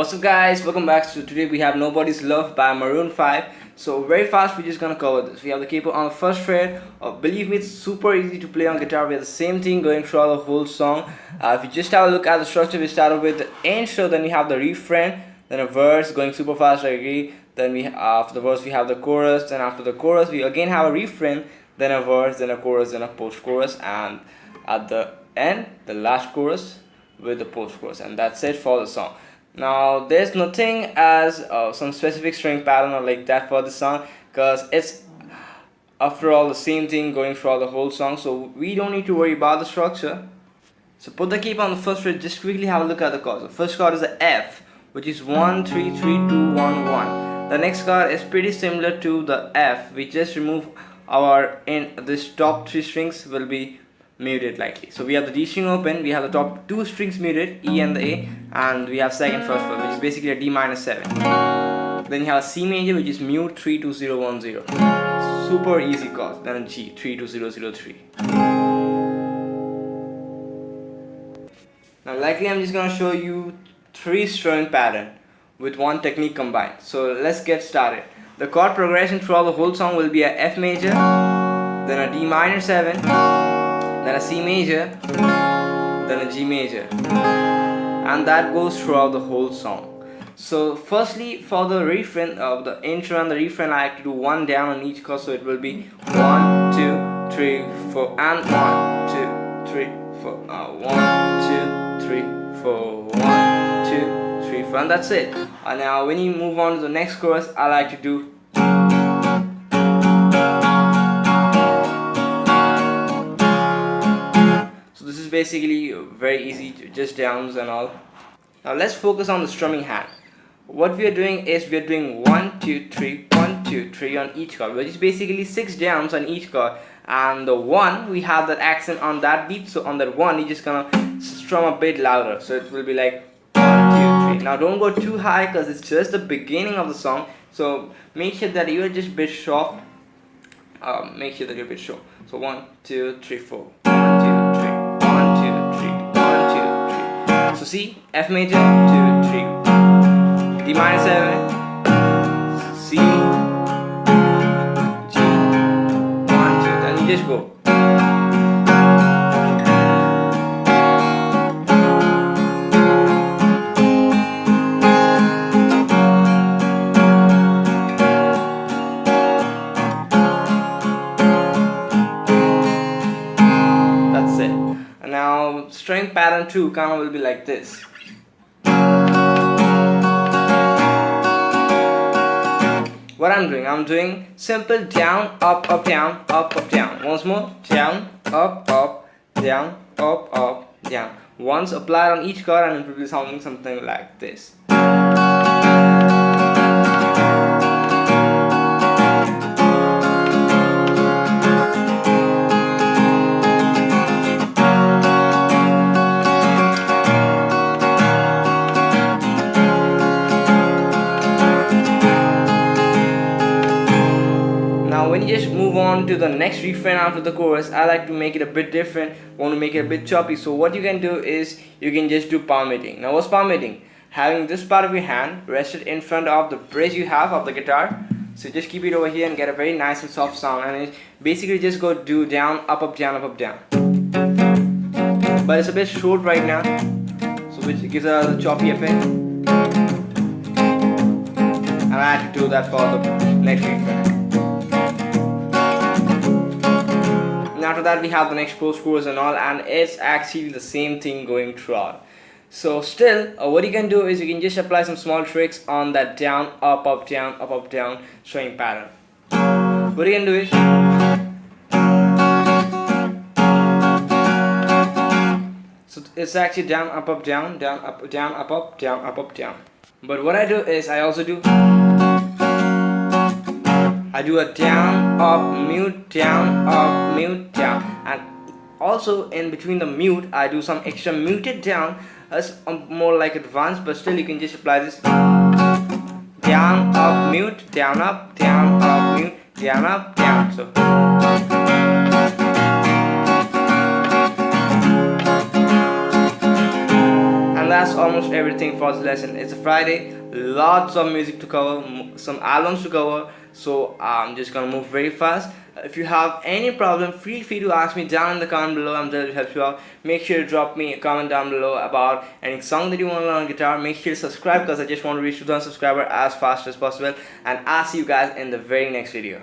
What's up guys, welcome back. So today we have Nobody's Love by Maroon 5. So very fast we're just gonna cover this. We have the keyboard on the first fret. Believe me, it's super easy to play on guitar. We have the same thing going throughout the whole song. If you just have a look at the structure, we started with the intro, then we have the refrain, then a verse going super fast, I agree. Then after the verse we have the chorus, then after the chorus we again have a refrain, then a verse, then a chorus, then a post-chorus, and at the end the last chorus with the post-chorus, and that's it for the song. Now there's nothing as some specific string pattern or like that for the song, because it's after all the same thing going throughout the whole song, so we don't need to worry about the structure. So put the keyboard on the first fret. Just quickly have a look at the chords. The first chord is the F, which is 1 3 3 2 1 1. The next chord is pretty similar to the F. We just remove our this top 3 strings will be muted likely. So we have the D string open, we have the top 2 strings muted, E and the A, and we have second first fret, which is basically a D minor 7. Then you have a C major, which is mute 3 2 0 1 0. Super easy chords. Then a G 3 2 0 0 3. Now likely I'm just gonna show you 3 strumming pattern with one technique combined. So let's get started. The chord progression throughout the whole song will be a F major, then a D minor 7, then a C major, then a G major, and that goes throughout the whole song. So firstly, for the refrain of the intro and the refrain, I have to do 1 down on each chord, so it will be 1 2 3 4 and 1 2 3 4, 1 2 3 4, 1 2 3 4, and that's it. And now when you move on to the next chorus, I like to do basically very easy, just downs and all. Now let's focus on the strumming hand. What we are doing is we are doing 1 2 3 1 2 3 on each chord, which is basically 6 downs on each chord, and the 1 we have that accent on that beat, so on that 1 you're just gonna strum a bit louder, so it will be like 1 2 3. Now don't go too high because it's just the beginning of the song, so make sure that you are just a bit soft. Make sure that you're a bit short. So 1 2 3 4, 1 2 3 1 2 3 1 2 3. So see, F major 2 3, D minor 7, C, G, 1 2, then you just go. That's it. And now string pattern 2 kind of will be like this. What I'm doing simple down, up, up, down, up, up, down. Once more, down, up, up, down, up, up, down. Once applied on each chord, and it will be sounding something like this. Now when you just move on to the next refrain after the chorus, I like to make it a bit different, want to make it a bit choppy. So what you can do is you can just do palm hitting. Now what's palm hitting? Having this part of your hand rested in front of the bridge you have of the guitar. So just keep it over here and get a very nice and soft sound, and it basically just go do down, up, up, down, up, up, down. But it's a bit short right now, so which gives a choppy effect. And I have to do that for the next refrain. After that we have the next post-chorus and all, and it's actually the same thing going throughout. So still what you can do is you can just apply some small tricks on that down, up, up, down, up, up, down string pattern. What you can do is so it's actually down, up, up, down, down, up, down, up, up, down, up, up, down. But what I do is I also do a down, up, mute, down, up, mute, down, and also in between the mute I do some extra muted down. That's more like advanced, but still you can just apply this down, up, mute, down, up, mute, down, up, down. So and that's all almost everything for this lesson. It's a Friday, lots of music to cover, some albums to cover, so I'm just gonna move very fast. If you have any problem, feel free to ask me down in the comment below. I'm there to help you out. Make sure to drop me a comment down below about any song that you want to learn on guitar. Make sure to subscribe because I just want to reach 2,000 subscribers as fast as possible. And I'll see you guys in the very next video.